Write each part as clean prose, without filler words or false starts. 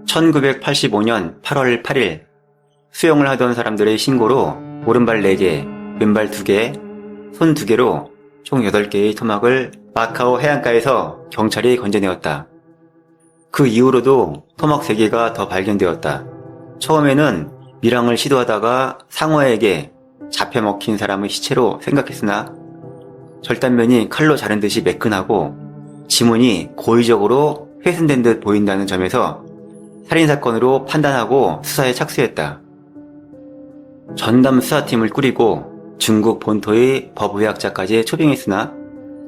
1985년 8월 8일 수영을 하던 사람들의 신고로 오른발 4개, 왼발 2개, 손 2개로 총 8개의 토막을 마카오 해안가에서 경찰이 건져내었다. 그 이후로도 토막 3개가 더 발견되었다. 처음에는 밀항을 시도하다가 상어에게 잡혀먹힌 사람의 시체로 생각했으나 절단면이 칼로 자른 듯이 매끈하고 지문이 고의적으로 훼손된 듯 보인다는 점에서 살인사건으로 판단하고 수사에 착수했다. 전담 수사팀을 꾸리고 중국 본토의 법의학자까지 초빙했으나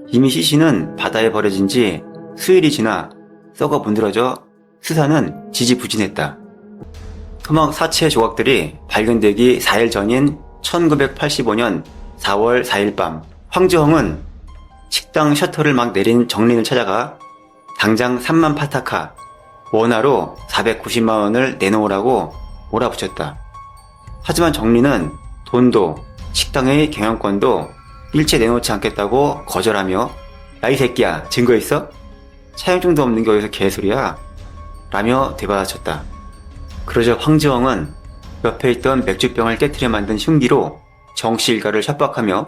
이미 시신은 바다에 버려진 지 수일이 지나 썩어 문드러져 수사는 지지부진했다. 토막 사체 조각들이 발견되기 4일 전인 1985년 4월 4일 밤 황지형은 식당 셔터를 막 내린 정린을 찾아가 당장 3만 파타카, 원화로 490만 원을 내놓으라고 몰아붙였다. 하지만 정린은 돈도 식당의 경영권도 일체 내놓지 않겠다고 거절하며 야 이 새끼야 증거 있어? 차용증도 없는 게 어디서 개소리야? 라며 되받아쳤다. 그러자 황지형은 옆에 있던 맥주병을 깨트려 만든 흉기로 정씨 일가를 협박하며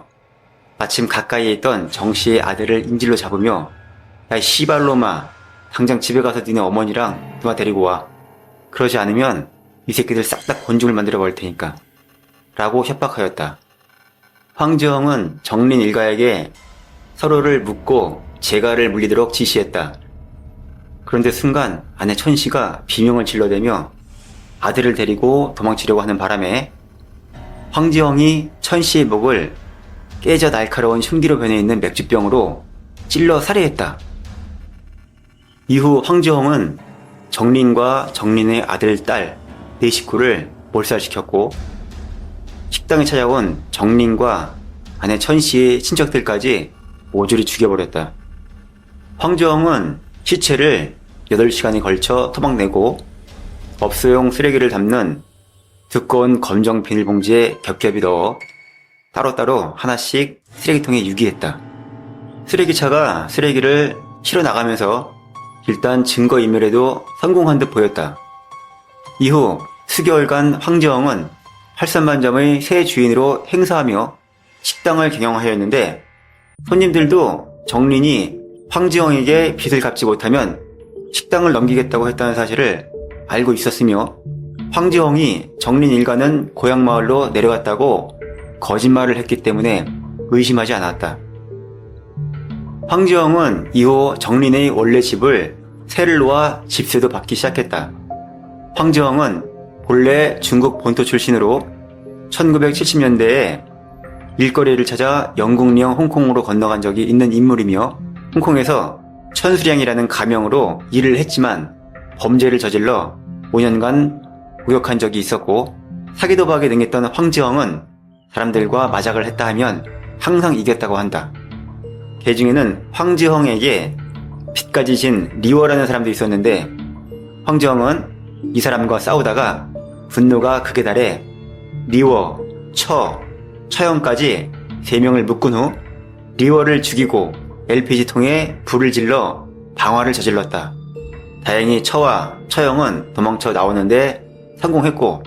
마침 가까이에 있던 정씨의 아들을 인질로 잡으며 야 이 씨발놈아 당장 집에 가서 니네 어머니랑 누나 데리고 와. 그러지 않으면 이 새끼들 싹 다 곤죽을 만들어 버릴 테니까 라고 협박하였다. 황지형은 정린 일가에게 서로를 묻고 재갈을 물리도록 지시했다. 그런데 순간 아내 천씨가 비명을 질러대며 아들을 데리고 도망치려고 하는 바람에 황지형이 천씨의 목을 깨져 날카로운 흉기로 변해있는 맥주병으로 찔러 살해했다. 이후 황지형은 정린과 정린의 아들, 딸, 4 식구를 몰살시켰고 식당에 찾아온 정린과 아내 천씨의 친척들까지 모조리 죽여버렸다. 황지형은 시체를 8시간에 걸쳐 토막내고 업소용 쓰레기를 담는 두꺼운 검정 비닐봉지에 겹겹이 넣어 따로따로 하나씩 쓰레기통에 유기했다. 쓰레기차가 쓰레기를 실어 나가면서 일단 증거인멸에도 성공한 듯 보였다. 이후 수개월간 황지형은 팔선반점의 새 주인으로 행사하며 식당을 경영하였는데 손님들도 정린이 황지형에게 빚을 갚지 못하면 식당을 넘기겠다고 했다는 사실을 알고 있었으며 황지형이 정린 일가는 고향마을로 내려갔다고 거짓말을 했기 때문에 의심하지 않았다. 황지형은 이후 정린의 원래 집을 세를 놓아 집세도 받기 시작했다. 황지형은 본래 중국 본토 출신으로 1970년대에 일거리를 찾아 영국령 홍콩으로 건너간 적이 있는 인물이며 홍콩에서 천수량이라는 가명으로 일을 했지만 범죄를 저질러 5년간 구역한 적이 있었고 사기 도박에 능했던 황지형은 사람들과 마작을 했다 하면 항상 이겼다고 한다. 개 중에는 황지형에게 빚까지 진 리워라는 사람도 있었는데 황지형은 이 사람과 싸우다가 분노가 극에 달해 리워, 처형까지 3명을 묶은 후 리워를 죽이고 LPG통에 불을 질러 방화를 저질렀다. 다행히 처와 처형은 도망쳐 나오는데 성공했고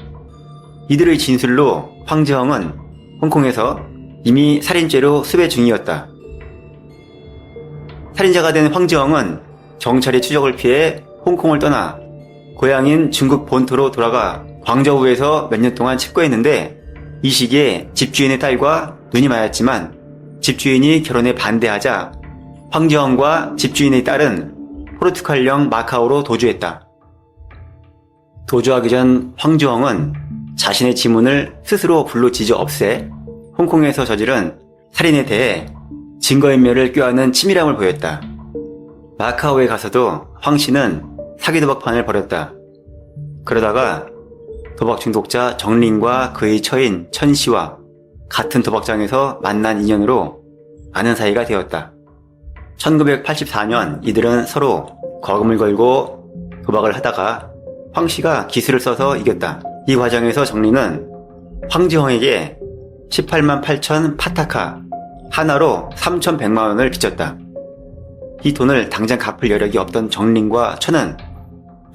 이들의 진술로 황지형은 홍콩에서 이미 살인죄로 수배 중이었다. 살인자가 된 황지형은 경찰의 추적을 피해 홍콩을 떠나 고향인 중국 본토로 돌아가 광저우에서 몇 년 동안 칩거했는데 이 시기에 집주인의 딸과 눈이 맞았지만 집주인이 결혼에 반대하자 황지형과 집주인의 딸은 포르투갈령 마카오로 도주했다. 도주하기 전 황지형은 자신의 지문을 스스로 불로 지져 없애 홍콩에서 저지른 살인에 대해 증거인멸을 꾀하는 치밀함을 보였다. 마카오에 가서도 황 씨는 사기 도박판을 벌였다. 그러다가 도박 중독자 정린과 그의 처인 천 씨와 같은 도박장에서 만난 인연으로 아는 사이가 되었다. 1984년 이들은 서로 거금을 걸고 도박을 하다가 황 씨가 기술을 써서 이겼다. 이 과정에서 정린은 황지형에게 18만 8천 파타카, 하나로 3,100만 원을 빚졌다. 이 돈을 당장 갚을 여력이 없던 정린과 천은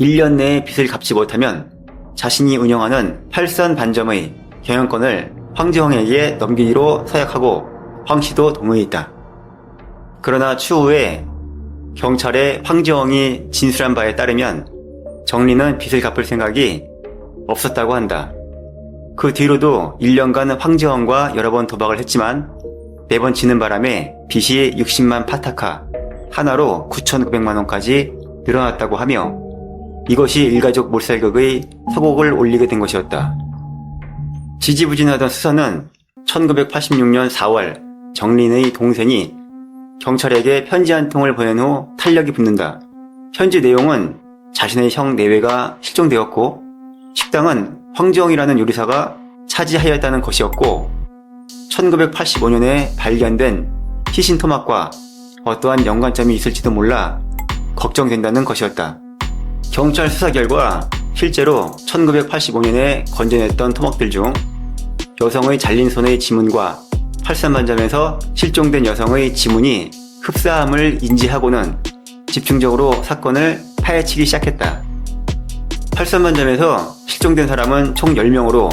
1년 내에 빚을 갚지 못하면 자신이 운영하는 팔선 반점의 경영권을 황지영에게 넘기기로 서약하고 황씨도 동의했다. 그러나 추후에 경찰에 황지영이 진술한 바에 따르면 정리는 빚을 갚을 생각이 없었다고 한다. 그 뒤로도 1년간 황지영과 여러 번 도박을 했지만 매번 지는 바람에 빚이 60만 파타카, 하나로 9,900만 원까지 늘어났다고 하며 이것이 일가족 몰살극의 서곡을 올리게 된 것이었다. 지지부진하던 수사는 1986년 4월 정린의 동생이 경찰에게 편지 한 통을 보낸 후 탄력이 붙는다. 편지 내용은 자신의 형 내외가 실종되었고 식당은 황지영이라는 요리사가 차지하였다는 것이었고 1985년에 발견된 시신 토막과 어떠한 연관점이 있을지도 몰라 걱정된다는 것이었다. 경찰 수사 결과 실제로 1985년에 건져냈던 토막들 중 여성의 잘린 손의 지문과 팔선반점에서 실종된 여성의 지문이 흡사함을 인지하고는 집중적으로 사건을 파헤치기 시작했다. 팔선반점에서 실종된 사람은 총 10명으로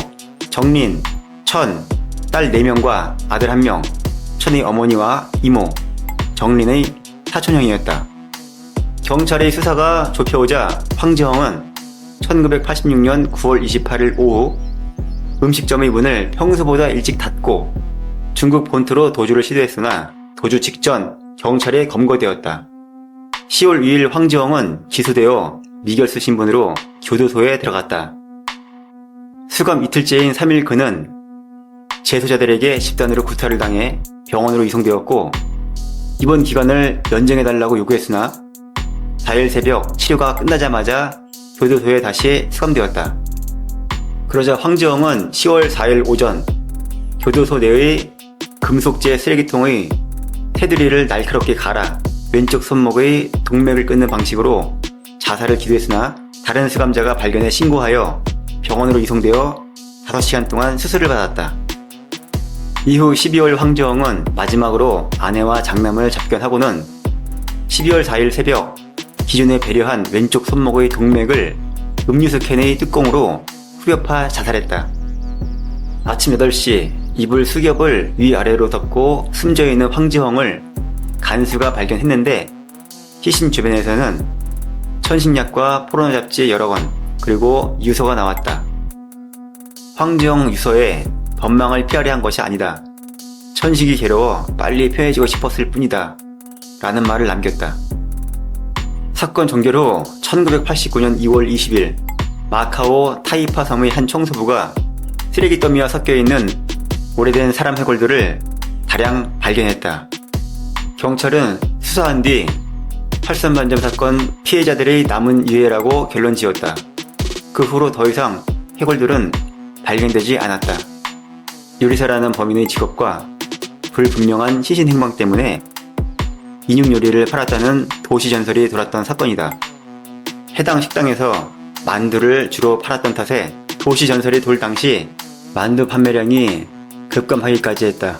정린, 천, 딸 4명과 아들 1명, 천의 어머니와 이모, 정린의 사촌형이었다. 경찰의 수사가 좁혀오자 황지영은 1986년 9월 28일 오후 음식점의 문을 평소보다 일찍 닫고 중국 본토로 도주를 시도했으나 도주 직전 경찰에 검거되었다. 10월 2일 황지영은 기소되어 미결수 신분으로 교도소에 들어갔다. 수감 이틀째인 3일 그는 재소자들에게 집단으로 구타를 당해 병원으로 이송되었고 입원 기간을 연장해달라고 요구했으나 4일 새벽 치료가 끝나자마자 교도소에 다시 수감되었다. 그러자 황지영은 10월 4일 오전 교도소 내의 금속재 쓰레기통의 테두리를 날카롭게 갈아 왼쪽 손목의 동맥을 끊는 방식으로 자살을 기도했으나 다른 수감자가 발견해 신고하여 병원으로 이송되어 5시간 동안 수술을 받았다. 이후 12월 황지영은 마지막으로 아내와 장남을 접견하고는 12월 4일 새벽 기존에 배려한 왼쪽 손목의 동맥을 음료수 캔의 뚜껑으로 후려파 자살했다. 아침 8시 이불 수겹을 위아래로 덮고 숨져있는 황지영을 간수가 발견했는데 시신 주변에서는 천신약과 포르노 잡지 여러 권 그리고 유서가 나왔다. 황지영 유서에 법망을 피하려 한 것이 아니다. 천식이 괴로워 빨리 편해지고 싶었을 뿐이다. 라는 말을 남겼다. 사건 종결 후 1989년 2월 20일 마카오 타이파 섬의 한 청소부가 쓰레기 더미와 섞여있는 오래된 사람 해골들을 다량 발견했다. 경찰은 수사한 뒤 팔선반점 사건 피해자들의 남은 유해라고 결론 지었다. 그 후로 더 이상 해골들은 발견되지 않았다. 요리사라는 범인의 직업과 불분명한 시신 행방 때문에 인육 요리를 팔았다는 도시 전설이 돌았던 사건이다. 해당 식당에서 만두를 주로 팔았던 탓에 도시 전설이 돌 당시 만두 판매량이 급감하기까지 했다.